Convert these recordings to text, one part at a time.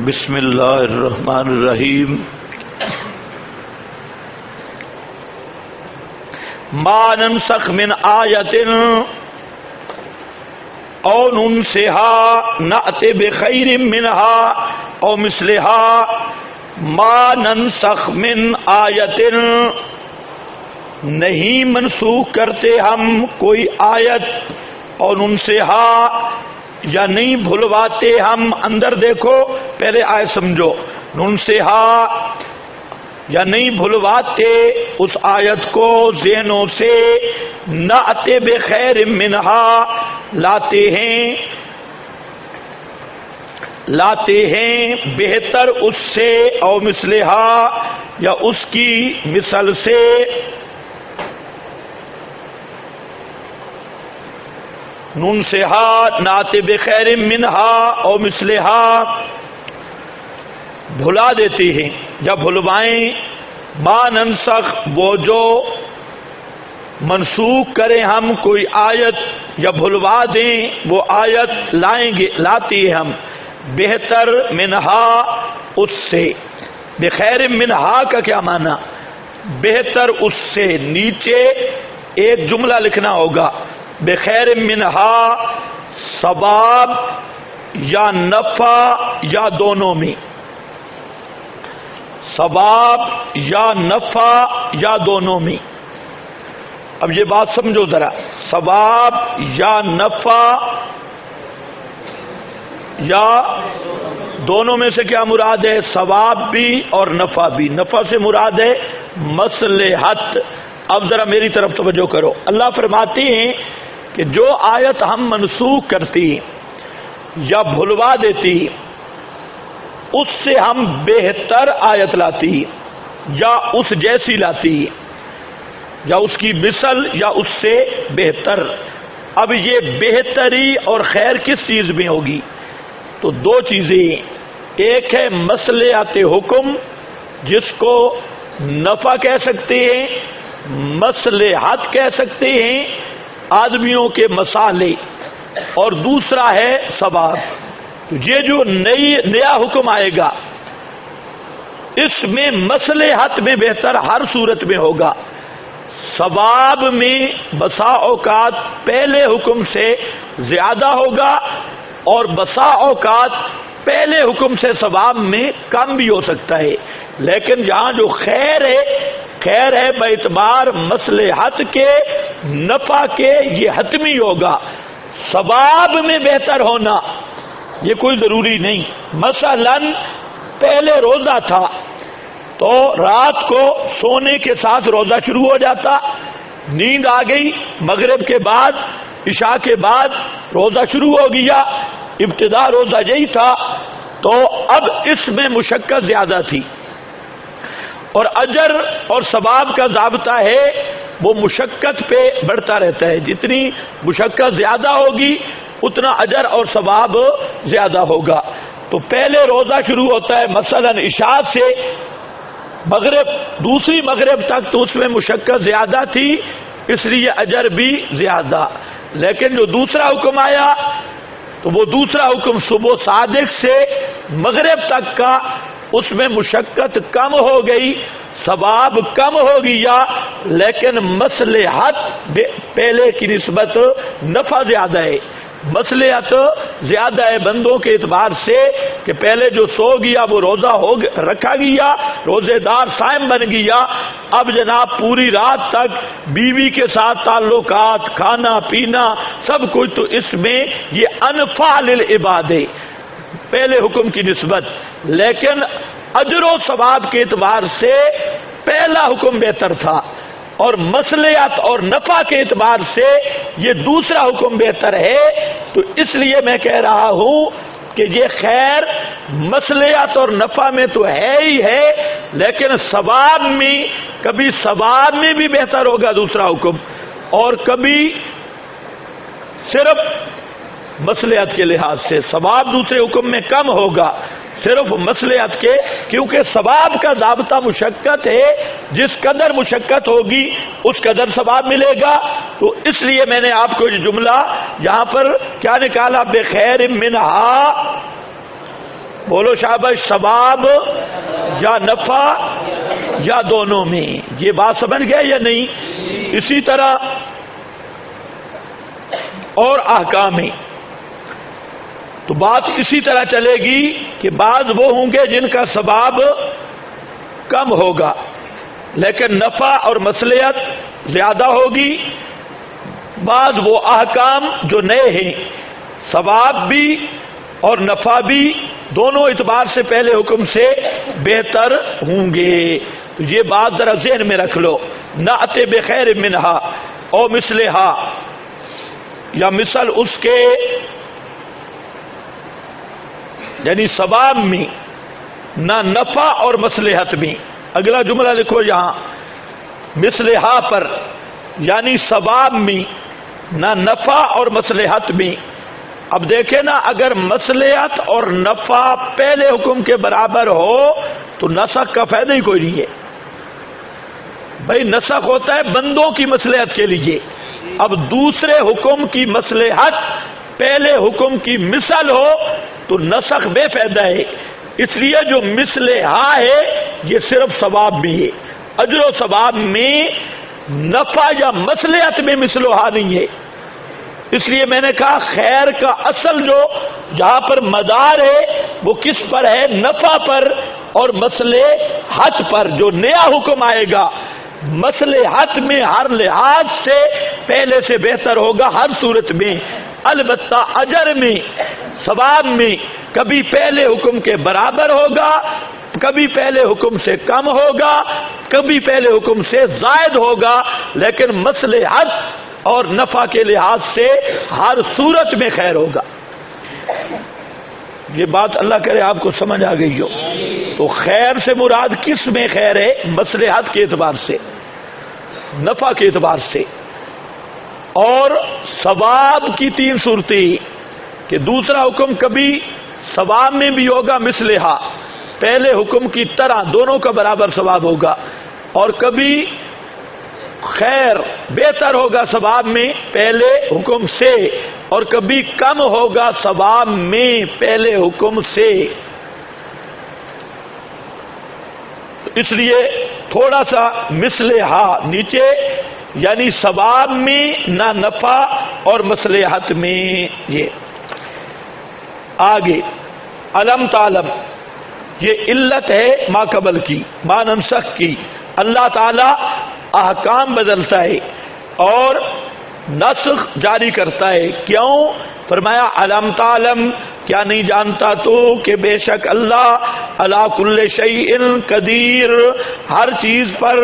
بسم اللہ الرحمن الرحیم۔ ما ننسخ من آیت او ننسها نأت بخیر منها او مثلها۔ ما ننسخ من آیت، نہیں منسوخ کرتے ہم کوئی آیت، اور ننسها یا نہیں بھلواتے ہم۔ اندر دیکھو، پہلے آئے سمجھو۔ ننسها یا نہیں بھلواتے اس آیت کو ذہنوں سے، نأت بخیر منها لاتے ہیں بہتر اس سے، او مثلها یا اس کی مثل سے۔ ننسها نأت بخیر منها او مثلها، بھلا دیتے ہیں یا بھلوائیں۔ ما ننسخ وہ جو منسوخ کریں ہم کوئی آیت یا بھلوا دیں وہ آیت لائیں گے، لاتی ہیں ہم بہتر منها اس سے۔ بخیر منها کا کیا معنی؟ بہتر اس سے۔ نیچے ایک جملہ لکھنا ہوگا، بخیر منها ثواب یا نفع یا دونوں میں، ثواب یا نفع یا دونوں میں۔ اب یہ بات سمجھو ذرا، ثواب یا نفع یا دونوں میں سے کیا مراد ہے؟ ثواب بھی اور نفع بھی۔ نفع سے مراد ہے مصلحت۔ اب ذرا میری طرف توجہ کرو۔ اللہ فرماتے ہیں کہ جو آیت ہم منسوخ کرتی یا بھلوا دیتی، اس سے ہم بہتر آیت لاتی یا اس جیسی لاتی یا اس کی مثل یا اس سے بہتر۔ اب یہ بہتری اور خیر کس چیز میں ہوگی؟ تو دو چیزیں، ایک ہے مصلحت حکم جس کو نفع کہہ سکتے ہیں، مصلحت کہہ سکتے ہیں، آدمیوں کے مصالحے، اور دوسرا ہے ثواب۔ یہ جو نیا حکم آئے گا اس میں مصلحت میں بہتر ہر صورت میں ہوگا، ثواب میں بسا اوقات پہلے حکم سے زیادہ ہوگا، اور بسا اوقات پہلے حکم سے ثواب میں کم بھی ہو سکتا ہے۔ لیکن جہاں جو خیر ہے باعتبار مصلحت کے، نفع کے، یہ حتمی ہوگا۔ ثواب میں بہتر ہونا یہ کوئی ضروری نہیں۔ مثلا پہلے روزہ تھا تو رات کو سونے کے ساتھ روزہ شروع ہو جاتا، نیند آ گئی، مغرب کے بعد، عشاء کے بعد روزہ شروع ہو گیا، ابتدا روزہ یہی تھا، تو اب اس میں مشقت زیادہ تھی، اور اجر اور ثواب کا ضابطہ ہے وہ مشقت پہ بڑھتا رہتا ہے۔ جتنی مشقت زیادہ ہوگی اتنا اجر اور ثواب زیادہ ہوگا۔ تو پہلے روزہ شروع ہوتا ہے مثلا عشاء سے مغرب، دوسری مغرب تک، تو اس میں مشقت زیادہ تھی، اس لیے اجر بھی زیادہ۔ لیکن جو دوسرا حکم آیا تو وہ دوسرا حکم صبح صادق سے مغرب تک کا، اس میں مشقت کم ہو گئی، ثواب کم ہو گیا، لیکن مصلحت پہلے کی نسبت نفع زیادہ ہے۔ مصلحت زیادہ ہے بندوں کے اعتبار سے کہ پہلے جو سو گیا وہ روزہ رکھا گیا، روزے دار صائم بن گیا، اب جناب پوری رات تک بیوی کے ساتھ تعلقات، کھانا پینا سب کچھ، تو اس میں یہ انفع للعباد ہے پہلے حکم کی نسبت۔ لیکن اجر و ثواب کے اعتبار سے پہلا حکم بہتر تھا، اور مصلحت اور نفع کے اعتبار سے یہ دوسرا حکم بہتر ہے۔ تو اس لیے میں کہہ رہا ہوں کہ یہ خیر مصلحت اور نفع میں تو ہے ہی ہے، لیکن ثواب میں، کبھی ثواب میں بھی بہتر ہوگا دوسرا حکم، اور کبھی صرف مصلحت کے لحاظ سے ثواب دوسرے حکم میں کم ہوگا، صرف مصلحت کے، کیونکہ ثواب کا ضابطہ مشقت ہے، جس قدر مشقت ہوگی اس قدر ثواب ملے گا۔ تو اس لیے میں نے آپ کو یہ جملہ یہاں پر کیا نکالا، بخیر منہا بولو شاباش، ثواب یا نفع یا دونوں میں؟ یہ بات سمجھ گئے یا نہیں؟ اسی طرح اور احکام میں تو بات اسی طرح چلے گی کہ بعض وہ ہوں گے جن کا ثواب کم ہوگا لیکن نفع اور مصلحت زیادہ ہوگی، بعض وہ احکام جو نئے ہیں ثواب بھی اور نفع بھی دونوں اعتبار سے پہلے حکم سے بہتر ہوں گے۔ تو یہ بات ذرا ذہن میں رکھ لو، نعت بخیر منہا او مثلہا، یا مثل اس کے یعنی ثواب میں نہ نفع اور مصلحت میں۔ اگلا جملہ لکھو یہاں، مثلہا پر یعنی ثواب میں نہ نفع اور مصلحت میں۔ اب دیکھیں نا، اگر مصلحت اور نفع پہلے حکم کے برابر ہو تو نسخ کا فائدہ ہی کوئی نہیں ہے۔ بھائی نسخ ہوتا ہے بندوں کی مصلحت کے لیے، اب دوسرے حکم کی مصلحت پہلے حکم کی مثل ہو تو نسخ بے فائدہ ہے۔ اس لیے جو مثلہا ہے یہ صرف ثواب میں ہے، اجر و ثواب میں نفع یا مصلحت میں مثلہا نہیں ہے۔ اس لیے میں نے کہا خیر کا اصل جو جہاں پر مدار ہے وہ کس پر ہے؟ نفع پر اور مصلحت پر۔ جو نیا حکم آئے گا مصلحت میں ہر لحاظ سے پہلے سے بہتر ہوگا ہر صورت میں، البتہ اجر میں ثواب میں کبھی پہلے حکم کے برابر ہوگا، کبھی پہلے حکم سے کم ہوگا، کبھی پہلے حکم سے زائد ہوگا، لیکن مصلحت اور نفع کے لحاظ سے ہر صورت میں خیر ہوگا۔ یہ بات اللہ کرے آپ کو سمجھ آ گئی ہو۔ تو خیر سے مراد کس میں خیر ہے؟ مصلحت کے اعتبار سے، نفع کے اعتبار سے۔ اور ثواب کی تین صورتیں کہ دوسرا حکم کبھی ثواب میں بھی ہوگا مثلہا، پہلے حکم کی طرح دونوں کا برابر ثواب ہوگا، اور کبھی خیر بہتر ہوگا ثواب میں پہلے حکم سے، اور کبھی کم ہوگا ثواب میں پہلے حکم سے۔ اس لیے تھوڑا سا مثلہا نیچے، یعنی ثواب میں نہ نفع اور مصلحت میں۔ یہ آگے علم تعلم، یہ علت ہے ما قبل کی، ما ننسخ کی۔ اللہ تعالی احکام بدلتا ہے اور نسخ جاری کرتا ہے۔ کیوں؟ فرمایا علم تعلم، کیا نہیں جانتا تو کہ بے شک اللہ علی کل شیء قدیر، ہر چیز پر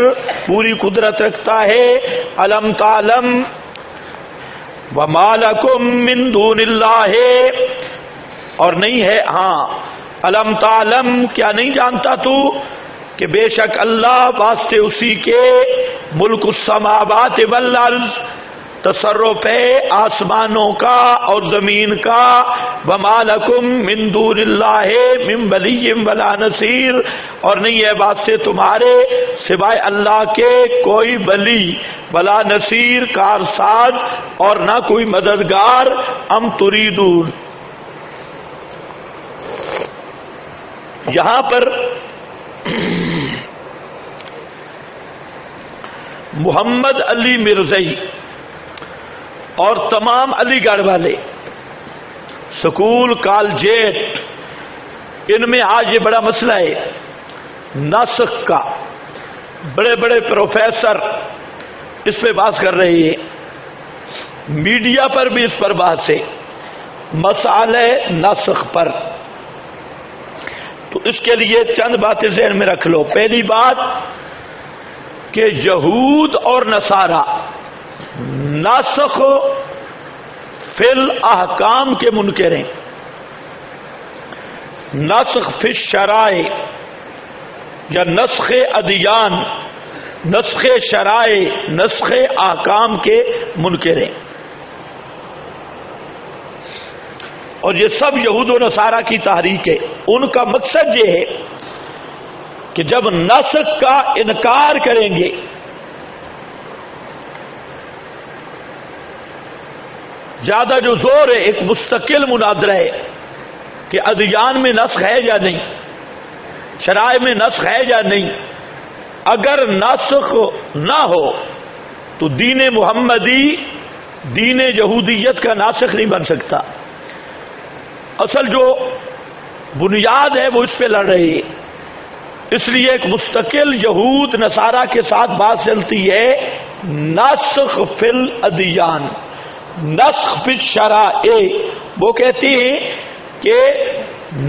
پوری قدرت رکھتا ہے۔ علم تعلم وما لکم من دون اللہ، اور نہیں ہے، ہاں علم تعلم، کیا نہیں جانتا تو کہ بے شک اللہ واسطے اسی کے ملک السماوات والارض، تصرف ہے آسمانوں کا اور زمین کا۔ وما لکم من دون اللہ من ولی ولا نصیر، اور نہیں ہے واسطے تمہارے سوائے اللہ کے کوئی ولی ولا نصیر، کارساز، اور نہ کوئی مددگار۔ ام تریدون، یہاں پر محمد علی مرزئی اور تمام علی گڑھ والے سکول کالجیٹ، ان میں آج یہ بڑا مسئلہ ہے نسخ کا۔ بڑے بڑے پروفیسر اس پہ بحث کر رہے ہیں، میڈیا پر بھی اس پر بحث ہے، مسئلہ نسخ پر۔ تو اس کے لیے چند باتیں ذہن میں رکھ لو۔ پہلی بات کہ یہود اور نصارہ نسخ فی الاحکام کے منکر ہیں، نسخ فی الشرائع یا نسخ ادیان، نسخ شرائع، نسخ احکام کے منکر ہیں۔ اور یہ سب یہود و نصارہ کی تحریک ہے۔ ان کا مقصد یہ ہے کہ جب نسخ کا انکار کریں گے زیادہ جو زور ہے، ایک مستقل مناظرہ ہے کہ ادیان میں نسخ ہے یا نہیں، شرائع میں نسخ ہے یا نہیں. اگر نسخ نہ ہو تو دین محمدی دین یہودیت کا ناسخ نہیں بن سکتا. اصل جو بنیاد ہے وہ اس پہ لڑ رہی ہے. اس لیے ایک مستقل یہود نصارہ کے ساتھ بات چلتی ہے نسخ فی الادیان، نسخ فی الشرائع. وہ کہتی ہیں کہ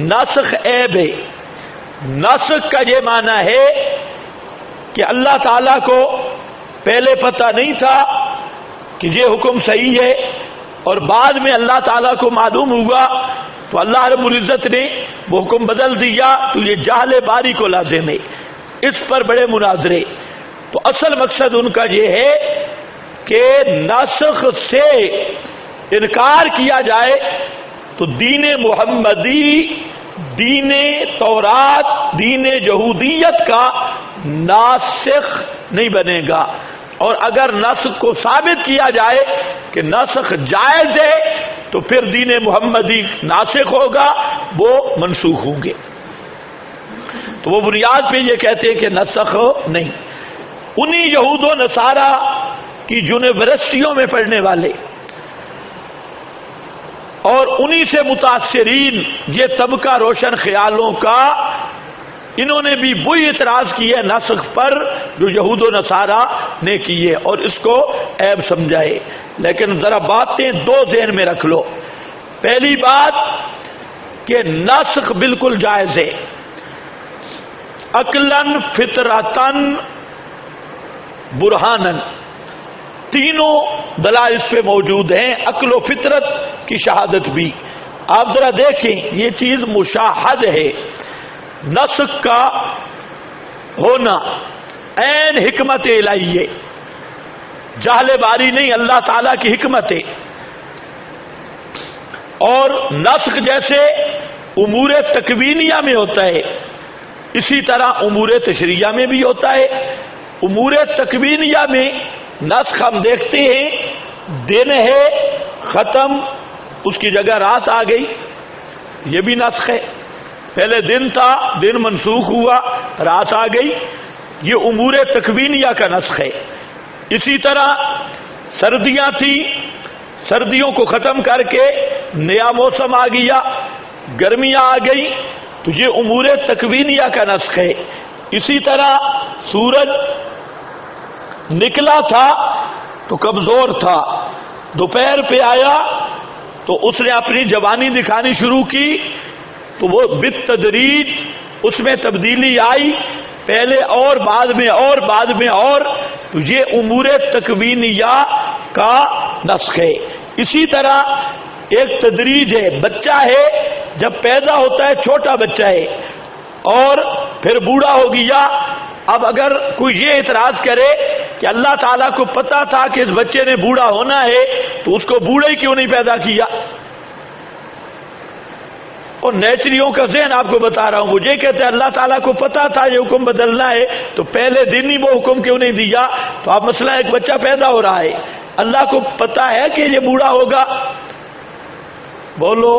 نسخ عیب ہے. نسخ کا یہ معنی ہے کہ اللہ تعالیٰ کو پہلے پتہ نہیں تھا کہ یہ حکم صحیح ہے اور بعد میں اللہ تعالیٰ کو معلوم ہوا تو اللہ رب العزت نے وہ حکم بدل دیا، تو یہ جہل باری کو لازم ہے. اس پر بڑے مناظرے. تو اصل مقصد ان کا یہ ہے کہ ناسخ سے انکار کیا جائے تو دین محمدی دین تورات دین یہودیت کا ناسخ نہیں بنے گا. اور اگر نسخ کو ثابت کیا جائے کہ نسخ جائز ہے تو پھر دین محمدی ناسخ ہوگا، وہ منسوخ ہوں گے. تو وہ بنیاد پہ یہ کہتے ہیں کہ نسخ نہیں. انہی یہود و نصارہ کی یونیورسٹیوں میں پڑھنے والے اور انہی سے متاثرین یہ طبقہ روشن خیالوں کا، انہوں نے بھی وہی اعتراض کیے نسخ پر جو یہود و نصارہ نے کیے اور اس کو عیب سمجھائے. لیکن ذرا باتیں دو ذہن میں رکھ لو. پہلی بات کہ نسخ بالکل جائز ہے، عقلاً فطرتاً برہاناً، تینوں دلائل اس پہ موجود ہیں. عقل و فطرت کی شہادت بھی. آپ ذرا دیکھیں یہ چیز مشاہد ہے. نسخ کا ہونا عین حکمت الہی ہے، جہل باری نہیں، اللہ تعالیٰ کی حکمت ہے. اور نسخ جیسے امور تکوینیہ میں ہوتا ہے اسی طرح امور تشریعہ میں بھی ہوتا ہے. امور تکوینیہ میں نسخ ہم دیکھتے ہیں دن ہے ختم، اس کی جگہ رات آ گئی، یہ بھی نسخ ہے. پہلے دن تھا، دن منسوخ ہوا، رات آ گئی، یہ امور تکوینیہ کا نسخ ہے. اسی طرح سردیاں تھیں، سردیوں کو ختم کر کے نیا موسم آ گیا، گرمیاں آ گئی، تو یہ امور تکوینیہ کا نسخ ہے. اسی طرح سورج نکلا تھا تو کمزور تھا، دوپہر پہ آیا تو اس نے اپنی جوانی دکھانی شروع کی، تو وہ بالتدریج اس میں تبدیلی آئی، پہلے اور بعد میں اور بعد میں اور، تو یہ امور تکوینیہ کا نسخ ہے. اسی طرح ایک تدریج ہے. بچہ ہے جب پیدا ہوتا ہے چھوٹا بچہ ہے اور پھر بوڑھا ہو گیا. اب اگر کوئی یہ اعتراض کرے کہ اللہ تعالیٰ کو پتا تھا کہ اس بچے نے بوڑھا ہونا ہے تو اس کو بوڑھا ہی کیوں نہیں پیدا کیا؟ اور نیچریوں کا ذہن آپ کو بتا رہا ہوں، وہ یہ کہتے ہیں اللہ تعالیٰ کو پتا تھا یہ حکم بدلنا ہے تو پہلے دن ہی وہ حکم کیوں نہیں دیا؟ تو آپ مسئلہ ایک بچہ پیدا ہو رہا ہے، اللہ کو پتا ہے کہ یہ بوڑھا ہوگا، بولو.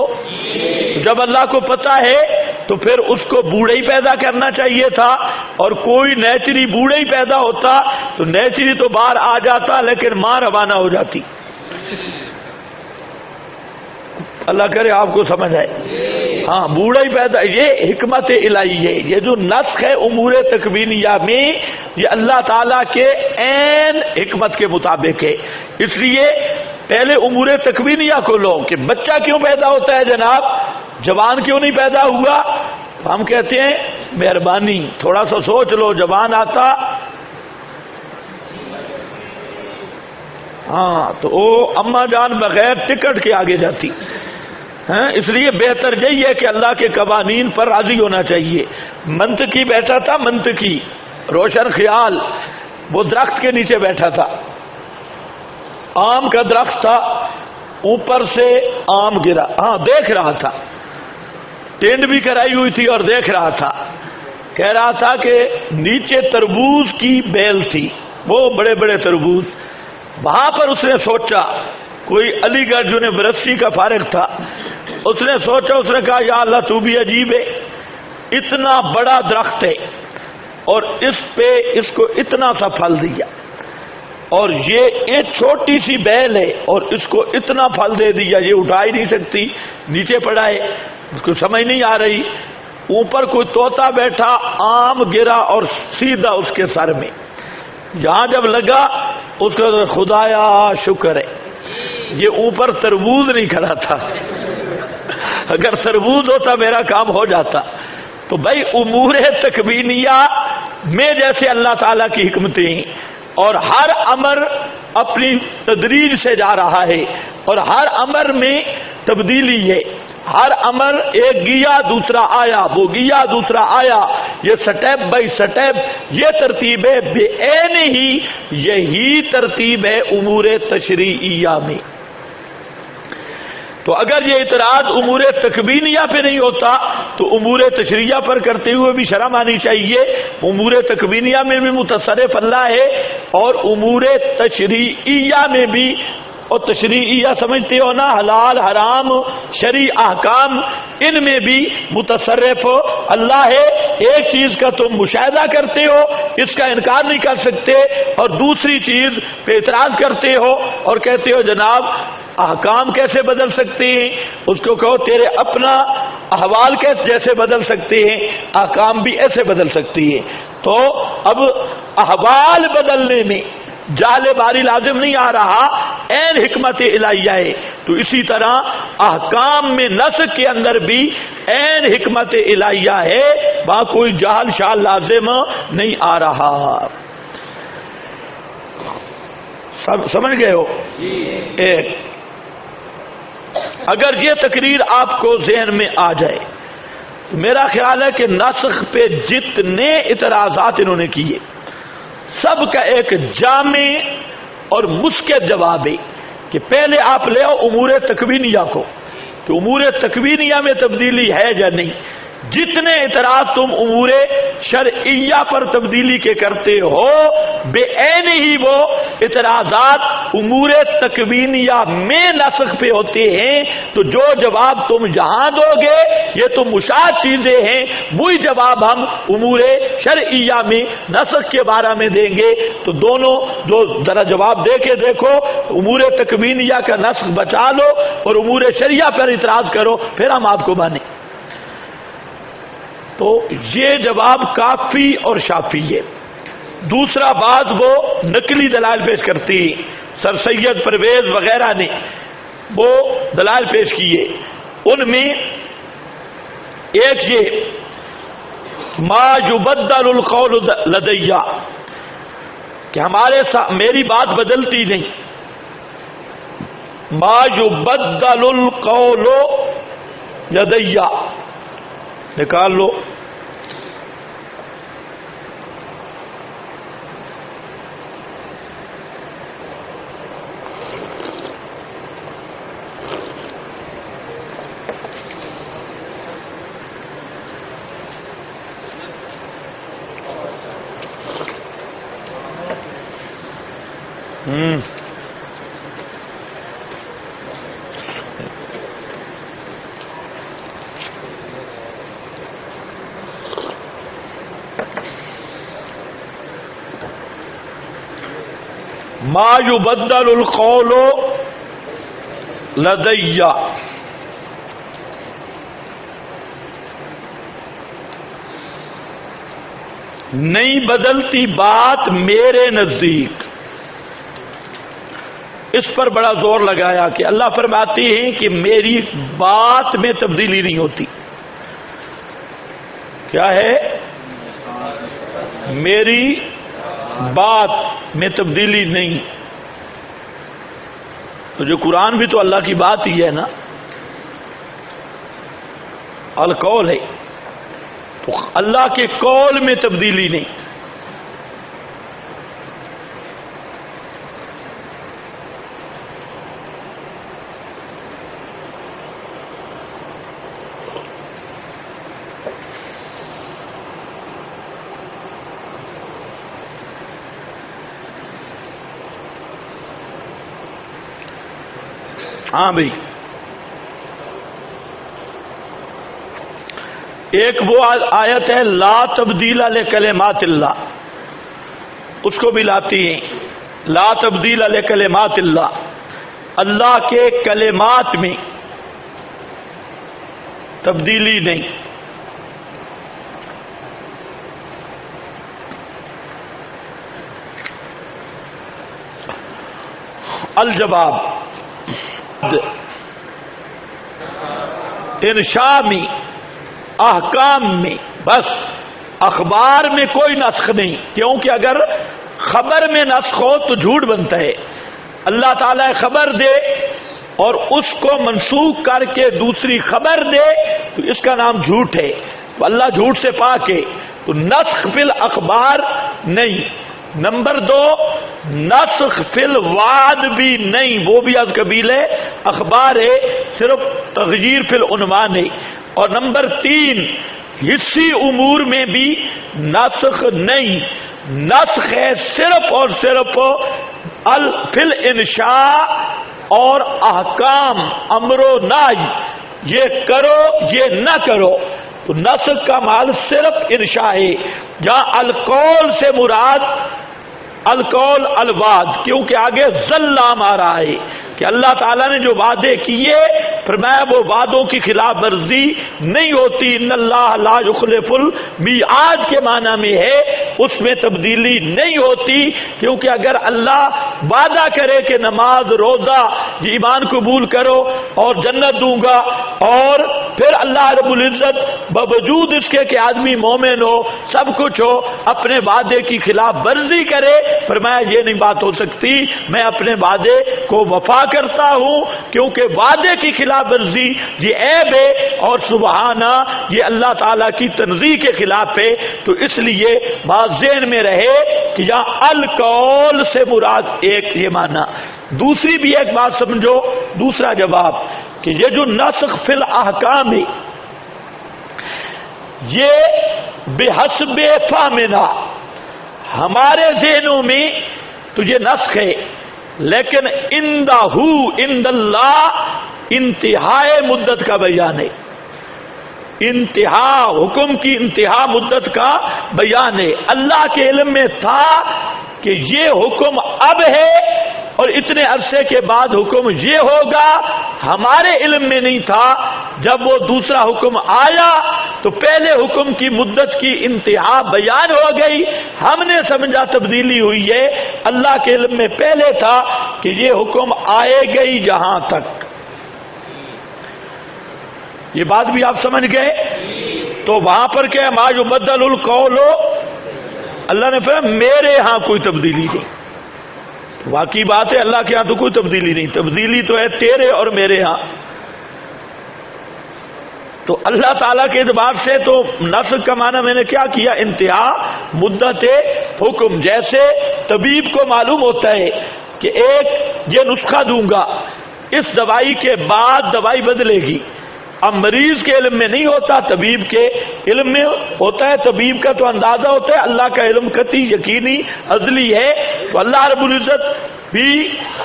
جب اللہ کو پتا ہے تو پھر اس کو بوڑھا ہی پیدا کرنا چاہیے تھا. اور کوئی نیچری بوڑھا ہی پیدا ہوتا تو نیچری تو باہر آ جاتا لیکن ماں روانہ ہو جاتی. اللہ کرے آپ کو سمجھ آئے. ہاں بوڑھا ہی پیدا، یہ حکمت الہی ہے. یہ جو نسخ ہے امور تکوینیہ میں یہ اللہ تعالیٰ کے عین حکمت کے مطابق ہے. اس لیے پہلے امور تکوینیہ کو لو کہ بچہ کیوں پیدا ہوتا ہے جناب، جوان کیوں نہیں پیدا ہوا؟ تو ہم کہتے ہیں مہربانی تھوڑا سا سوچ لو، جوان آتا ہاں تو وہ اما جان بغیر ٹکٹ کے آگے جاتی. اس لیے بہتر یہی ہے کہ اللہ کے قوانین پر راضی ہونا چاہیے. منطقی بیٹھا تھا، منطقی روشن خیال، وہ درخت کے نیچے بیٹھا تھا، آم کا درخت تھا، اوپر سے آم گرا، ہاں دیکھ رہا تھا، ٹینڈ بھی کرائی ہوئی تھی اور دیکھ رہا تھا. کہہ رہا تھا کہ نیچے تربوز کی بیل تھی، وہ بڑے بڑے تربوز. وہاں پر اس نے سوچا، کوئی علی گڑھ یونیورسٹی کا فارغ تھا، اس نے سوچا، اس نے کہا یا اللہ تو بھی عجیب ہے، اتنا بڑا درخت ہے اور اس پہ اس کو اتنا سا پھل دیا، اور یہ ایک چھوٹی سی بیل ہے اور اس کو اتنا پھل دے دیا، یہ اٹھا ہی نہیں سکتی، نیچے پڑا ہے، اس کو سمجھ نہیں آ رہی، اوپر کوئی طوطا بیٹھا، آم گرا اور سیدھا اس کے سر میں، یہاں جب لگا اس کو خدایا شکر ہے یہ اوپر تربوز نہیں کھڑا تھا، اگر تربوز ہوتا میرا کام ہو جاتا۔ تو بھائی امور تکوینیہ میں جیسے اللہ تعالیٰ کی حکمتیں، اور ہر امر اپنی تدریج سے جا رہا ہے، اور ہر امر میں تبدیلی ہے، ہر امر ایک گیا دوسرا آیا، وہ گیا دوسرا آیا، یہ سٹیپ بائی سٹیپ یہ ترتیب ہے، بے عین ہی یہی ترتیب ہے امور تشریعیہ میں۔ تو اگر یہ اعتراض امور تکوینیہ پہ نہیں ہوتا تو امور تشریعیہ پر کرتے ہوئے بھی شرم آنی چاہیے۔ امور تکوینیہ میں بھی متصرف اللہ ہے اور امور تشریعیہ میں بھی، اور تشریعیہ سمجھتے ہو نا، حلال حرام شرعی احکام، ان میں بھی متصرف اللہ ہے۔ ایک چیز کا تم مشاہدہ کرتے ہو، اس کا انکار نہیں کر سکتے، اور دوسری چیز پہ اعتراض کرتے ہو اور کہتے ہو جناب احکام کیسے بدل سکتے ہیں، اس کو کہو تیرے اپنا احوال جیسے بدل سکتے ہیں، احکام بھی ایسے بدل سکتی ہیں۔ تو اب احوال بدلنے میں جہل باری لازم نہیں آ رہا، عین حکمت الہیہ ہے۔ تو اسی طرح احکام میں نسخ کے اندر بھی عین حکمت الہیہ ہے، وہاں کوئی جہل شال لازم نہیں آ رہا۔ سمجھ گئے ہو؟ ایک اگر یہ تقریر آپ کو ذہن میں آ جائے تو میرا خیال ہے کہ نسخ پہ جتنے اعتراضات انہوں نے کیے سب کا ایک جامع اور مسکت جواب ہے کہ پہلے آپ لے آؤ امور تکوینیہ کو، کہ امور تکوینیہ میں تبدیلی ہے یا نہیں۔ جتنے اعتراض تم امور شرعیہ پر تبدیلی کے کرتے ہو، بے عین ہی وہ اعتراضات امور تکوینیہ میں نسخ پہ ہوتے ہیں۔ تو جو جواب تم یہاں دو گے یہ تو مشاہد چیزیں ہیں، وہی جواب ہم امور شرعیہ میں نسخ کے بارے میں دیں گے۔ تو دونوں دو ذرا جواب دے کے دیکھو، امور تکوینیہ کا نسخ بچا لو اور امور شرعیہ پر اعتراض کرو، پھر ہم آپ کو مانیں۔ تو یہ جواب کافی اور شافی ہے۔ دوسرا بعض وہ نقلی دلائل پیش کرتی، سر سید پرویز وغیرہ نے وہ دلائل پیش کیے، ان میں ایک یہ ما یبدل القول لدیہ، کہ ہمارے ساتھ میری بات بدلتی نہیں، ما یبدل القول لدیہ نکال لو۔ ما یبدل القول لدیہ، نہیں بدلتی بات میرے نزدیک۔ اس پر بڑا زور لگایا کہ اللہ فرماتے ہیں کہ میری بات میں تبدیلی نہیں ہوتی۔ کیا ہے؟ میری بات میں تبدیلی نہیں۔ تو جو قرآن بھی تو اللہ کی بات ہی ہے نا، القول ہے، تو اللہ کے قول میں تبدیلی نہیں۔ ہاں بھائی، ایک وہ آیت ہے لا تبدیل لکلمات اللہ، اس کو بھی لاتی ہیں، لا تبدیل لکلمات اللہ، اللہ کے کلمات میں تبدیلی نہیں۔ الجواب، انشاء میں، احکام میں، بس اخبار میں کوئی نسخ نہیں، کیونکہ اگر خبر میں نسخ ہو تو جھوٹ بنتا ہے۔ اللہ تعالیٰ خبر دے اور اس کو منسوخ کر کے دوسری خبر دے تو اس کا نام جھوٹ ہے، اللہ جھوٹ سے پاک ہے، تو نسخ فی الاخبار نہیں۔ نمبر دو، نسخ فی الوعد بھی نہیں، وہ بھی از قبیل اخبار ہے، صرف تغییر فی العنوان ہے۔ اور نمبر تین، حصی امور میں بھی نسخ نہیں، نسخ ہے صرف اور صرف فی الانشاء اور احکام، امر و نہی، یہ کرو یہ نہ کرو، تو نسخ کا مال صرف انشاء ہے۔ جہاں القول سے مراد القول الوعد، کیونکہ آگے ظلام آ رہا ہے کہ اللہ تعالیٰ نے جو وعدے کیے فرمایا وہ وعدوں کی خلاف ورزی نہیں ہوتی، ان اللہ لا یخلف المیعاد کے معنی میں ہے، اس میں تبدیلی نہیں ہوتی، کیونکہ اگر اللہ وعدہ کرے کہ نماز روزہ یہ ایمان قبول کرو اور جنت دوں گا، اور پھر اللہ رب العزت باوجود اس کے کہ آدمی مومن ہو سب کچھ ہو اپنے وعدے کی خلاف ورزی کرے، فرمایا یہ نہیں بات ہو سکتی، میں اپنے وعدے کو وفا کرتا ہوں، کیونکہ وعدے کی خلاف ورزی یہ عیب ہے اور سبحانہ یہ اللہ تعالیٰ کی تنزیہ کے خلاف ہے۔ تو اس لیے بات ذہن میں رہے کہ یہاں القول سے مراد ایک یہ معنی۔ دوسری بھی ایک بات سمجھو، دوسرا جواب کہ یہ جو نسخ فی الاحکام ہے یہ بحسب فہمنا، ہمارے ذہنوں میں تو یہ نسخ ہے، لیکن عند اللہ انتہائی مدت کا بیان ہے، انتہا حکم کی انتہا مدت کا بیان ہے۔ اللہ کے علم میں تھا کہ یہ حکم اب ہے اور اتنے عرصے کے بعد حکم یہ ہوگا، ہمارے علم میں نہیں تھا۔ جب وہ دوسرا حکم آیا تو پہلے حکم کی مدت کی انتہا بیان ہو گئی، ہم نے سمجھا تبدیلی ہوئی ہے، اللہ کے علم میں پہلے تھا کہ یہ حکم آئے گئی جہاں تک۔ یہ بات بھی آپ سمجھ گئے؟ تو وہاں پر کیا ما یبدل القول، اللہ نے فرمایا میرے ہاں کوئی تبدیلی نہیں۔ واقعی بات ہے اللہ کے ہاں تو کوئی تبدیلی نہیں، تبدیلی تو ہے تیرے اور میرے ہاں۔ تو اللہ تعالیٰ کے اعتبار سے تو نسخ کا معنی میں نے کیا کیا، انتہا مدت حکم۔ جیسے طبیب کو معلوم ہوتا ہے کہ ایک یہ نسخہ دوں گا، اس دوائی کے بعد دوائی بدلے گی، اب مریض کے علم میں نہیں ہوتا، طبیب کے علم میں ہوتا ہے۔ طبیب کا تو اندازہ ہوتا ہے، اللہ کا علم قطعی یقینی ازلی ہے۔ تو اللہ رب العزت بھی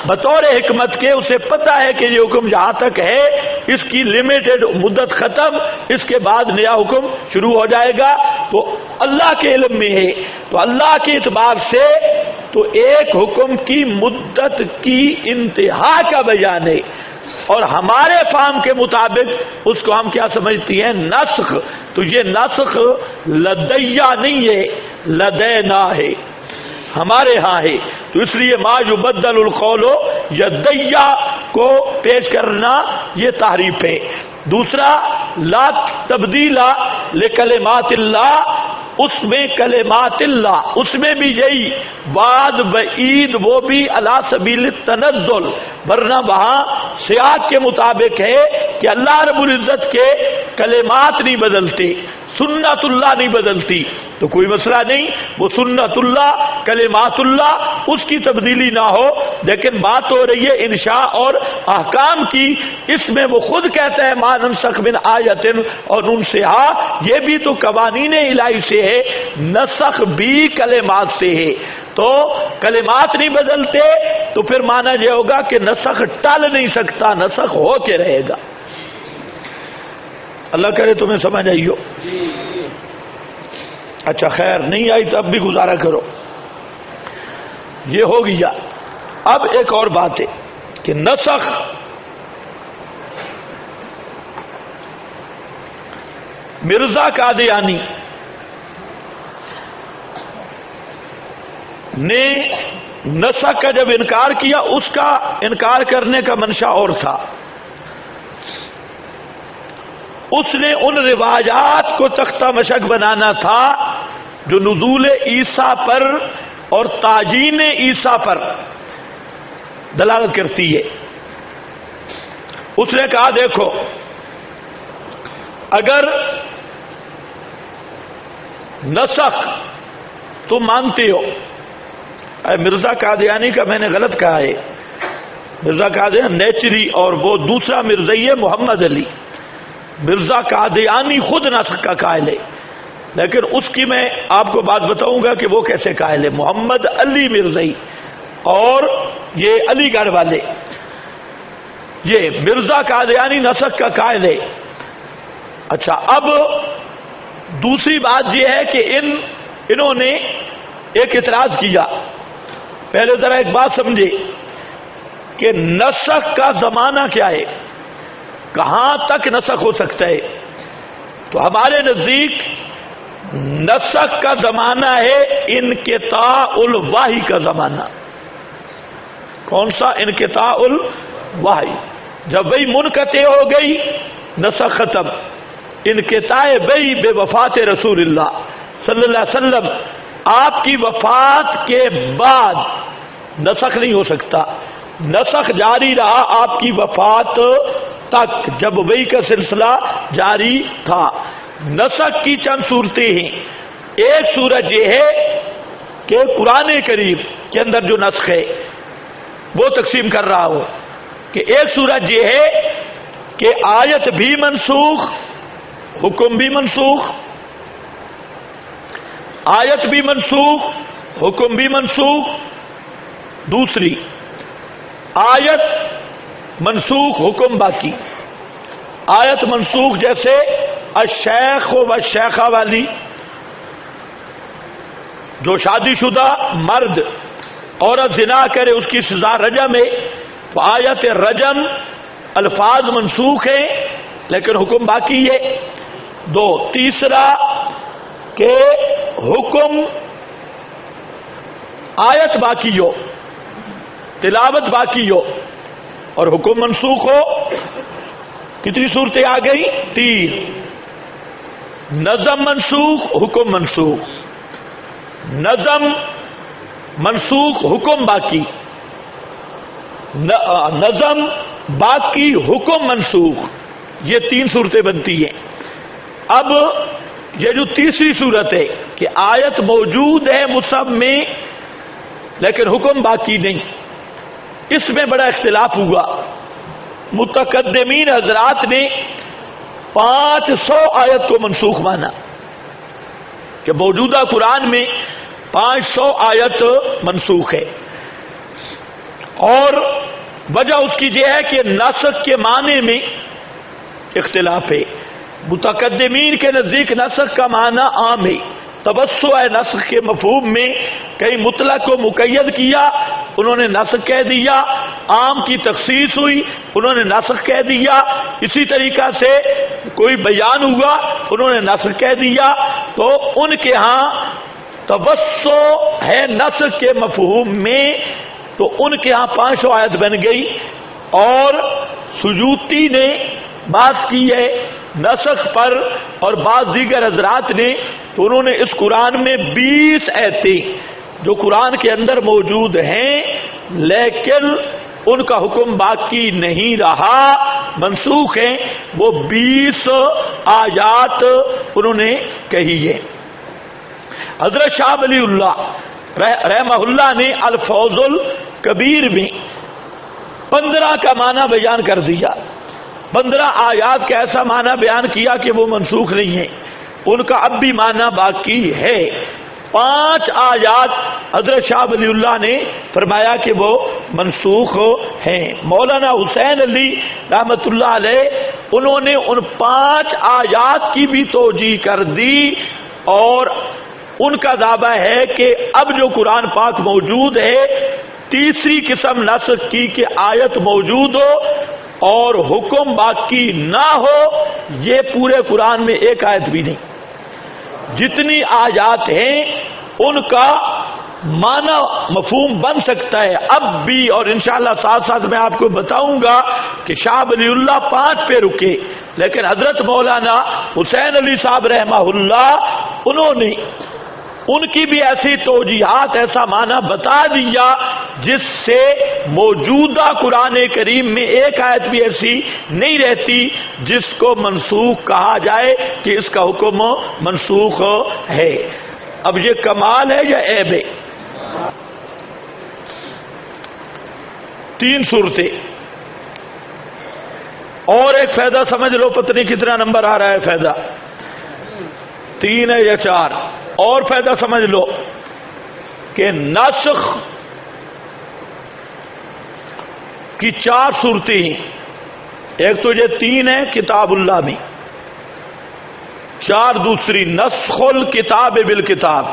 بطور حکمت کے اسے پتہ ہے کہ یہ حکم جہاں تک ہے اس کی لمیٹڈ مدت ختم، اس کے بعد نیا حکم شروع ہو جائے گا، تو اللہ کے علم میں ہے۔ تو اللہ کے اعتبار سے تو ایک حکم کی مدت کی انتہا کا بیان ہے، اور ہمارے فہم کے مطابق اس کو ہم کیا سمجھتی ہیں، نسخ۔ تو یہ نسخ لدیہ نہیں ہے، لدینا ہے، ہمارے ہاں ہے۔ تو اس لیے ما یبدل القول یدیہ کو پیش کرنا یہ تحریف ہے۔ دوسرا لا تبدیل لکلمات اللہ، اس میں کلمات اللہ، اس میں بھی یہی وعد وعید، وہ بھی علی سبیل التنزل، ورنہ وہاں سیاق کے مطابق ہے کہ اللہ رب العزت کے کلمات نہیں بدلتے، سنت اللہ نہیں بدلتی، تو کوئی مسئلہ نہیں، وہ سنت اللہ کلمات اللہ اس کی تبدیلی نہ ہو۔ لیکن بات ہو رہی ہے انشاء اور احکام کی، اس میں وہ خود کہتا ہے ما ننسخ من آیت اور ننسہا، یہ بھی تو قوانین الہی سے ہے، نسخ بھی کلمات سے ہے۔ تو کلمات نہیں بدلتے تو پھر مانا یہ ہوگا کہ نسخ ٹل نہیں سکتا، نسخ ہو کے رہے گا۔ اللہ کرے تمہیں سمجھ آئی ہو. اچھا خیر نہیں آئی تو اب بھی گزارا کرو. یہ ہو گیا. اب ایک اور بات ہے کہ نسخ مرزا قادیانی نے نسخ کا جب انکار کیا، اس کا انکار کرنے کا منشا اور تھا. اس نے ان روایات کو تختہ مشق بنانا تھا جو نزول عیسیٰ پر اور تعجین عیسیٰ پر دلالت کرتی ہے. اس نے کہا دیکھو اگر نسخ تم مانتے ہو، مرزا قادیانی کا میں نے غلط کہا ہے، مرزا قادیانی نیچری اور وہ دوسرا مرزئی ہے محمد علی. مرزا قادیانی خود نسخ کا قائل ہے، لیکن اس کی میں آپ کو بات بتاؤں گا کہ وہ کیسے قائل ہے. محمد علی مرزئی اور یہ علی گڑھ والے، یہ مرزا قادیانی نسخ کا قائل ہے. اچھا اب دوسری بات یہ ہے کہ انہوں نے ایک اعتراض کیا. پہلے ذرا ایک بات سمجھے کہ نسخ کا زمانہ کیا ہے، کہاں تک نسخ ہو سکتا ہے. تو ہمارے نزدیک نسخ کا زمانہ ہے انقطاع الوحی کا زمانہ. کون سا؟ انقطاع الوحی. جب وہی منقطع ہو گئی نسخ ختم. انقطاع وحی بے وفات رسول اللہ صلی اللہ علیہ وسلم، آپ کی وفات کے بعد نسخ نہیں ہو سکتا. نسخ جاری رہا آپ کی وفات تک، جب وحی کا سلسلہ جاری تھا. نسخ کی چند صورتیں ہیں. ایک صورت یہ ہے کہ قرآن کریم کے اندر جو نسخ ہے وہ تقسیم کر رہا ہوں کہ ایک صورت یہ ہے کہ آیت بھی منسوخ، حکم بھی منسوخ. آیت بھی منسوخ، حکم بھی منسوخ. دوسری آیت منسوخ، حکم باقی. آیت منسوخ جیسے الشیخ و الشیخہ والی، جو شادی شدہ مرد عورت زنا کرے اس کی سزا رجم ہے، تو آیت رجم الفاظ منسوخ ہیں لیکن حکم باقی ہے. دو. تیسرا کہ حکم آیت باقی ہو، تلاوت باقی ہو اور حکم منسوخ ہو. کتنی صورتیں آ گئی؟ 3. نظم منسوخ، حکم منسوخ. نظم منسوخ، حکم باقی. نظم باقی، حکم منسوخ. یہ 3 صورتیں بنتی ہیں. اب یہ جو تیسری صورت ہے کہ آیت موجود ہے مصحف میں لیکن حکم باقی نہیں، اس میں بڑا اختلاف ہوا. متقدمین حضرات نے 500 آیت کو منسوخ مانا کہ موجودہ قرآن میں 500 آیت منسوخ ہے. اور وجہ اس کی یہ ہے کہ نسخ کے معنی میں اختلاف ہے. متقدمین کے نزدیک نسخ کا معنی عام ہے. توسع نسخ کے مفہوم میں کئی مطلق کو مقید کیا، انہوں نے نسخ کہہ دیا. عام کی تخصیص ہوئی، انہوں نے نسخ کہہ دیا. اسی طریقہ سے کوئی بیان ہوا، انہوں نے نسخ کہہ دیا. تو ان کے ہاں توسع ہے نسخ کے مفہوم میں، تو ان کے ہاں 500 آیت بن گئی. اور سیوطی نے بات کی ہے نسخ پر اور بعض دیگر حضرات نے، تو انہوں نے اس قرآن میں 20 آیتیں جو قرآن کے اندر موجود ہیں لیکن ان کا حکم باقی نہیں رہا، منسوخ ہیں، وہ 20 آیات انہوں نے کہی ہے. حضرت شاہ ولی اللہ رحمہ اللہ نے الفوز الکبیر میں 15 کا معنی بیان کر دیا. 15 آیات کا ایسا معنی بیان کیا کہ وہ منسوخ نہیں ہیں، ان کا اب بھی معنی باقی ہے. 5 آیات حضرت شاہ ولی اللہ نے فرمایا کہ وہ منسوخ ہیں. مولانا حسین علی رحمت اللہ علیہ انہوں نے ان 5 آیات کی بھی توجیہ کر دی، اور ان کا دعویٰ ہے کہ اب جو قرآن پاک موجود ہے تیسری قسم نسخ کی کہ آیت موجود ہو اور حکم باقی نہ ہو، یہ پورے قرآن میں ایک آیت بھی نہیں۔ جتنی آیات ہیں ان کا معنی مفہوم بن سکتا ہے اب بھی، اور انشاءاللہ ساتھ ساتھ میں آپ کو بتاؤں گا کہ شاہ ولی اللہ 5 پہ رکے، لیکن حضرت مولانا حسین علی صاحب رحمہ اللہ انہوں نے ان کی بھی ایسی توجیحات، ایسا معنی بتا دیا جس سے موجودہ قرآن کریم میں ایک آیت بھی ایسی نہیں رہتی جس کو منسوخ کہا جائے کہ اس کا حکم منسوخ ہے۔ اب یہ کمال ہے یا عیب ہے؟ 3 صورتیں اور ایک فائدہ سمجھ لو، پتہ نہیں کتنا نمبر آ رہا ہے فائدہ، 3 ہے یا 4؟ اور فائدہ سمجھ لو کہ نسخ کی 4 صورتیں ہیں، ایک تو یہ 3 ہے کتاب اللہ میں، 4 دوسری نسخ الکتاب بالکتاب،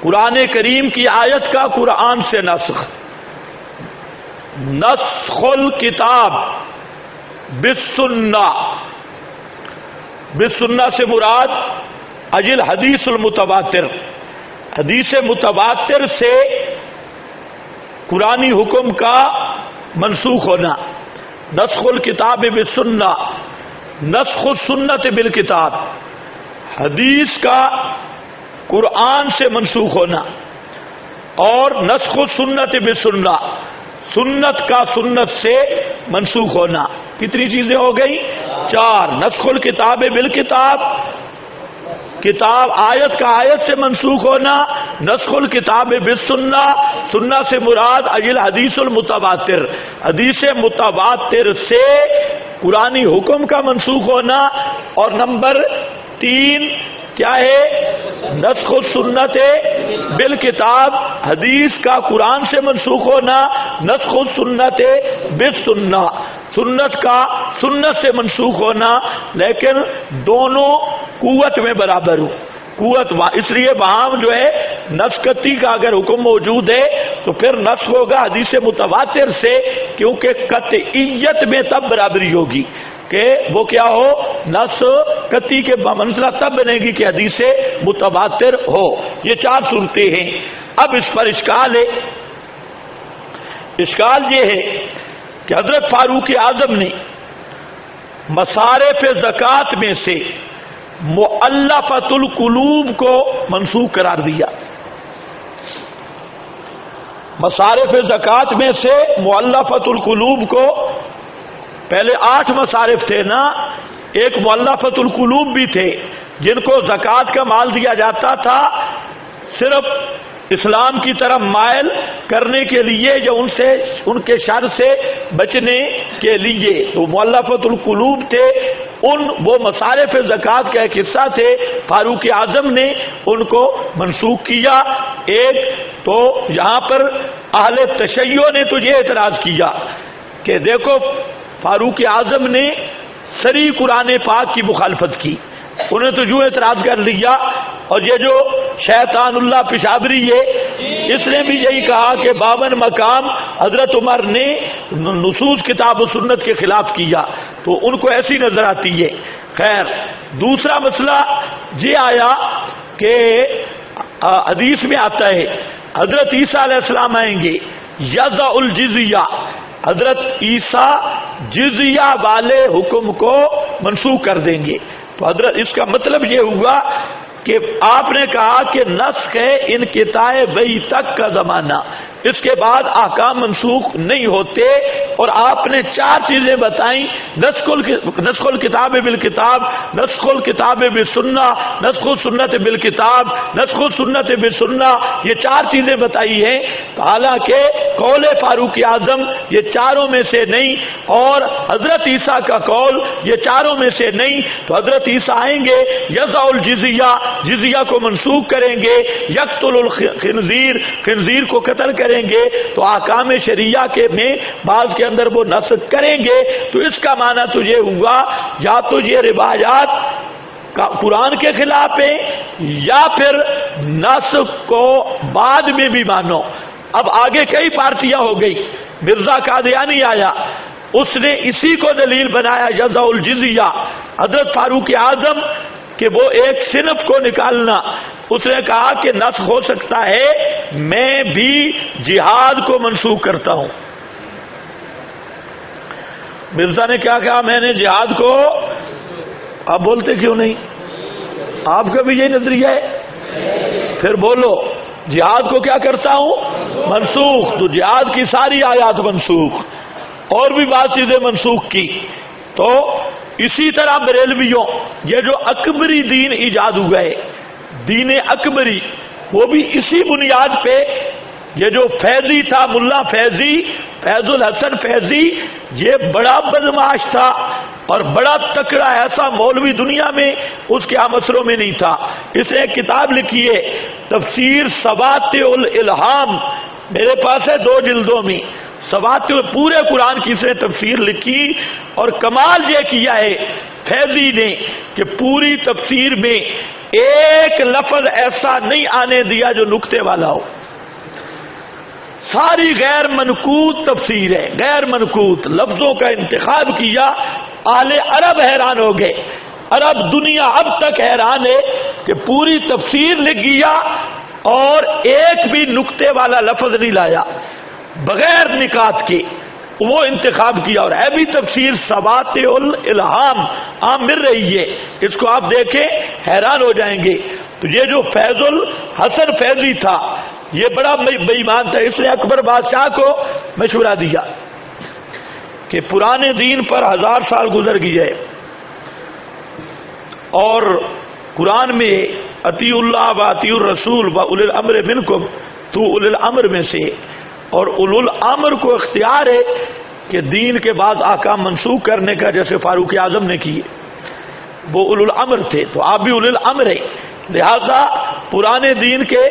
قرآن کریم کی آیت کا قرآن سے نسخ، نسخ الکتاب بالسنہ، بالسنہ سے مراد اجل حدیث المتواتر، حدیث متواتر سے قرآنی حکم کا منسوخ ہونا، نسخ الکتاب بالسنہ، نسخ السنت بالکتاب، حدیث کا قرآن سے منسوخ ہونا، اور نسخ السنت بالسنہ، سنت کا سنت سے منسوخ ہونا۔ کتنی چیزیں ہو گئی؟ 4۔ نسخ الکتاب بالکتاب، کتاب آیت کا آیت سے منسوخ ہونا، نسخ الکتاب بالسنہ، سنہ سے مراد اجل حدیث المتواتر، حدیث متواتر سے قرآنی حکم کا منسوخ ہونا، اور نمبر 3 کیا ہے؟ نسخ السنت بالکتاب، حدیث کا قرآن سے منسوخ ہونا، نسخ السنت بالسنہ، سنت کا سنت سے منسوخ ہونا، لیکن دونوں قوت میں برابر ہو، قوت اس لیے وہاں جو ہے نسختی کا اگر حکم موجود ہے تو پھر نسخ ہوگا حدیث متواتر سے، کیونکہ قطعیت میں تب برابری ہوگی کہ وہ کیا ہو، نص قطعی کے منزلہ تب بنے گی کہ حدیث متواتر ہو۔ یہ 4 صورتیں ہیں۔ اب اس پر اشکال ہے، اشکال یہ ہے کہ حضرت فاروق اعظم نے مصارف زکوٰۃ میں سے مؤلفۃ القلوب کو منسوخ قرار دیا۔ مصارف زکوٰۃ میں سے مؤلفۃ القلوب کو، پہلے 8 مصارف تھے نا، ایک مؤلفۃ القلوب بھی تھے جن کو زکوٰۃ کا مال دیا جاتا تھا صرف اسلام کی طرف مائل کرنے کے لیے یا ان کے شر سے بچنے کے لیے، تو مؤلفۃ القلوب تھے، وہ مصارف زکوٰۃ کا ایک حصہ تھے، فاروق اعظم نے ان کو منسوخ کیا۔ ایک تو یہاں پر اہل تشیع نے تو یہ اعتراض کیا کہ دیکھو فاروق اعظم نے صریح قرآن پاک کی مخالفت کی، انہیں تو جو اعتراض کر لیا، اور یہ جو شیطان اللہ پشاوری ہے اس نے بھی یہی کہا کہ 52 مقام حضرت عمر نے نصوص کتاب و سنت کے خلاف کیا، تو ان کو ایسی نظر آتی ہے۔ خیر، دوسرا مسئلہ یہ آیا کہ حدیث میں آتا ہے حضرت عیسیٰ علیہ السلام آئیں گے، یضع الجزیہ، حضرت عیسیٰ جزیہ والے حکم کو منسوخ کر دیں گے۔ تو حضرت اس کا مطلب یہ ہوا کہ آپ نے کہا کہ نسخ ہے انقطاع وحی تک کا زمانہ، اس کے بعد احکام منسوخ نہیں ہوتے، اور آپ نے 4 چیزیں بتائیں، نسخ الکتاب بالکتاب، نسخ الکتاب بالسنہ، نسخ السنت بالکتاب، نسخ السنت بالسنہ، یہ 4 چیزیں بتائی ہیں۔ تو حالانکہ قول فاروق اعظم یہ 4 میں سے نہیں، اور حضرت عیسیٰ کا قول یہ 4 میں سے نہیں، تو حضرت عیسیٰ آئیں گے، یضع الجزیہ، جزیہ کو منسوخ کریں گے، یقتل الخنزیر، خنزیر کو قتل کریں کریں گے تو احکام شریعہ کے میں بعض کے اندر وہ نسخ کریں گے، تو اس کا معنی تو یہ ہوا یا تو یہ روایات قرآن کے خلاف ہیں یا پھر نسخ کو بعد میں بھی مانو۔ اب آگے کئی پارٹیاں ہو گئی، مرزا قادیانی آیا، اس نے اسی کو دلیل بنایا جزا الجزیہ، حضرت فاروق اعظم کہ وہ ایک صنف کو نکالنا، اس نے کہا کہ نسخ ہو سکتا ہے، میں بھی جہاد کو منسوخ کرتا ہوں۔ مرزا نے کیا کہا؟ میں نے جہاد کو، آپ بولتے کیوں نہیں؟ آپ کا بھی یہی نظریہ ہے؟ پھر بولو، جہاد کو کیا کرتا ہوں؟ منسوخ۔ تو جہاد کی ساری آیات منسوخ، اور بھی بات چیزیں منسوخ کی۔ تو اسی طرح بریلویوں، یہ جو اکبری دین ایجاد ہوئے، دین اکبری، وہ بھی اسی بنیاد پہ، یہ جو فیضی تھا، ملا فیضی، فیض الحسن فیضی، یہ بڑا بدمعاش تھا اور بڑا تکڑا، ایسا مولوی دنیا میں اس کے مسئلوں میں نہیں تھا۔ اس نے ایک کتاب لکھی ہے تفسیر سواطع الالہام، میرے پاس ہے 2 جلدوں میں، سواطع، پورے قرآن کی اس نے تفسیر لکھی، اور کمال یہ کیا ہے فیضی نے کہ پوری تفسیر میں ایک لفظ ایسا نہیں آنے دیا جو نکتے والا ہو، ساری غیر منقوط تفسیر ہے، غیر منقوط لفظوں کا انتخاب کیا۔ اہل عرب حیران ہو گئے، عرب دنیا اب تک حیران ہے کہ پوری تفسیر لکھ گیا اور ایک بھی نکتے والا لفظ نہیں لایا، بغیر نکات کے وہ انتخاب کیا، اور ہے بھی تفسیر سواطع الالہام، عام مل رہی ہے، اس کو آپ دیکھیں حیران ہو جائیں گے۔ تو یہ جو فیض الحسن فیضی تھا، یہ بڑا بے ایمان تھا، اس نے اکبر بادشاہ کو مشورہ دیا کہ پرانے دین پر 1000 سال گزر گئے، اور قرآن میں اطیع اللہ و اطیع الرسول و اولی الامر منکم، تو اولی الامر میں سے، اور اولو الامر کو اختیار ہے کہ دین کے بعد احکام منسوخ کرنے کا، جیسے فاروق اعظم نے کیے، وہ اولو الامر تھے، تو آپ بھی اولی الامر ہیں، لہذا پرانے دین کے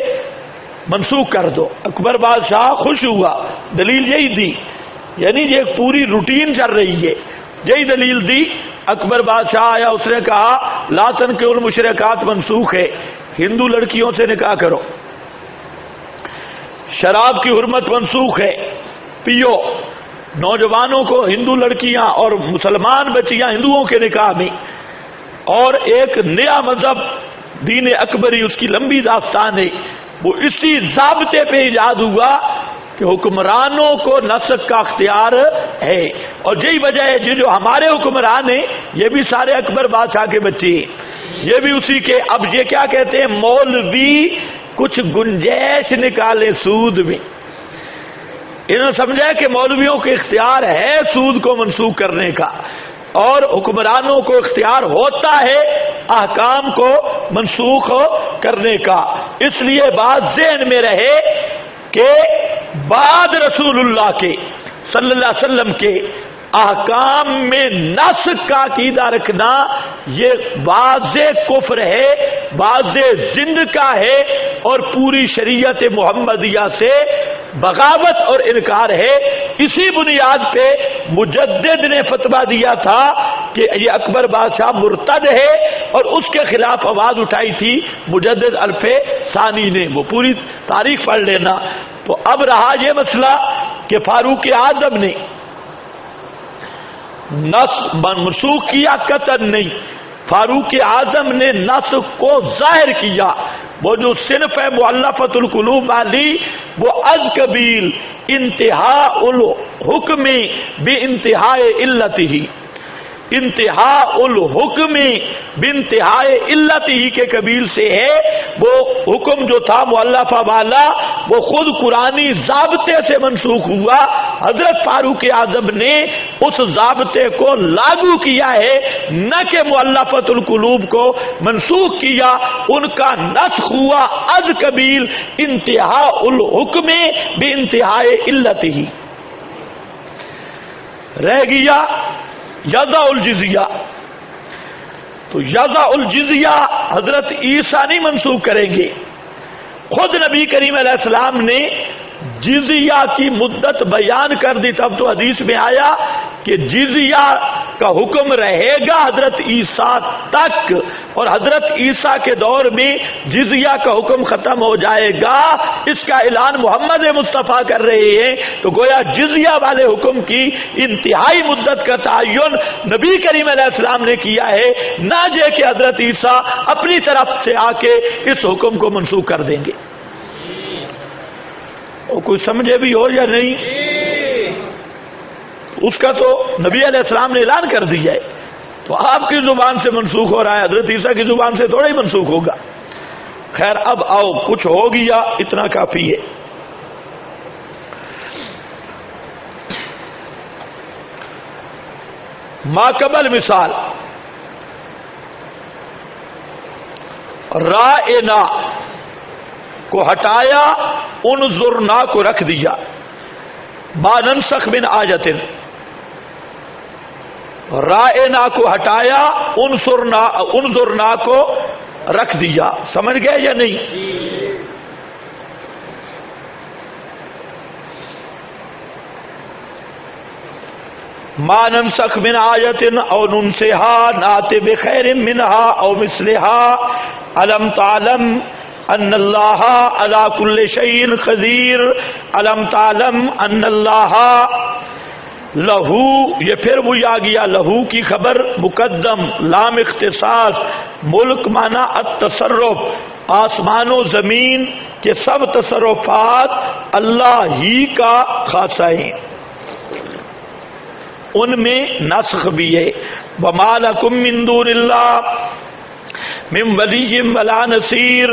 منسوخ کر دو۔ اکبر بادشاہ خوش ہوا، دلیل یہی دی، یعنی یہ پوری روٹین چل رہی ہے، یہی دلیل دی۔ اکبر بادشاہ آیا، اس نے کہا لا تنکحوا المشرکات منسوخ ہے، ہندو لڑکیوں سے نکاح کرو، شراب کی حرمت منسوخ ہے، پیو، نوجوانوں کو ہندو لڑکیاں اور مسلمان بچیاں ہندوؤں کے نکاح میں، اور ایک نیا مذہب دین اکبری، اس کی لمبی داستان ہے، وہ اسی ضابطے پہ ایجاد ہوا کہ حکمرانوں کو نسخ کا اختیار ہے، اور یہی وجہ ہے جو ہمارے حکمران ہیں یہ بھی سارے اکبر بادشاہ کے بچے ہیں، یہ بھی اسی کے۔ اب یہ کیا کہتے ہیں، مولوی کچھ گنجائش نکالے سود میں، انہوں نے سمجھا کہ مولویوں کے اختیار ہے سود کو منسوخ کرنے کا، اور حکمرانوں کو اختیار ہوتا ہے احکام کو منسوخ کرنے کا۔ اس لیے بات ذہن میں رہے کہ بعد رسول اللہ کے صلی اللہ علیہ وسلم کے احکام میں نسخ کا عقیدہ رکھنا یہ واضح کفر ہے، واضح زند کا ہے، اور پوری شریعت محمدیہ سے بغاوت اور انکار ہے۔ اسی بنیاد پہ مجدد نے فتویٰ دیا تھا کہ یہ اکبر بادشاہ مرتد ہے، اور اس کے خلاف آواز اٹھائی تھی مجدد الف ثانی نے، وہ پوری تاریخ پڑھ لینا۔ تو اب رہا یہ مسئلہ کہ فاروق اعظم نے نسخ منسوخ کیا، قطعا نہیں، فاروق اعظم نے نسخ کو ظاہر کیا۔ وہ جو صنف ہے مؤلفۃ القلوب والی، وہ از قبیل انتہاء الحکم بانتہاء علتہ، انتہاء الحکم بانتہاء علتہ کے قبیل سے ہے۔ وہ حکم جو تھا مؤلفہ والا وہ خود قرآنی ضابطے سے منسوخ ہوا، حضرت فاروق اعظم نے اس ضابطے کو لاگو کیا ہے، نہ کہ مؤلفۃ القلوب کو منسوخ کیا۔ ان کا نسخ ہوا از قبیل انتہاء الحکم بانتہاء علتہ۔ رہ گیا یضع الجزیہ، تو یضع الجزیہ حضرت عیسیٰ نہیں منسوخ کریں گے، خود نبی کریم علیہ السلام نے جزیہ کی مدت بیان کر دی، تب تو حدیث میں آیا کہ جزیہ کا حکم رہے گا حضرت عیسیٰ تک، اور حضرت عیسیٰ کے دور میں جزیہ کا حکم ختم ہو جائے گا، اس کا اعلان محمد مصطفیٰ کر رہے ہیں۔ تو گویا جزیہ والے حکم کی انتہائی مدت کا تعین نبی کریم علیہ السلام نے کیا ہے، نہ یہ کہ حضرت عیسیٰ اپنی طرف سے آ کے اس حکم کو منسوخ کر دیں گے۔ اور کوئی سمجھے بھی ہو یا نہیں، اس کا تو نبی علیہ السلام نے اعلان کر دیا ہے، تو آپ کی زبان سے منسوخ ہو رہا ہے، حضرت عیسیٰ کی زبان سے تھوڑا ہی منسوخ ہوگا۔ خیر اب آؤ، کچھ ہو گیا، اتنا کافی ہے۔ ما قبل مثال، رائنا کو ہٹایا، انظرنا کو رکھ دیا، ما ننسخ من آیت، رائنا کو ہٹایا، انظرنا کو رکھ دیا، سمجھ گئے یا نہیں؟ ما ننسخ من آیت او ننسها ناتی بخیر منها او مثلها علم تعلم ان اللہ علی کل شیء قدیر، علم تعلم ان اللہ لہو، یہ پھر وہی آ گیا لہو کی خبر مقدم، لام اختصاص، ملک مانا التصرف، آسمان و زمین کے سب تصرفات اللہ ہی کا خاصہ ہیں، ان میں نسخ بھی ہے۔ وما لکم من دون اللہ من ولی ولا نصیر،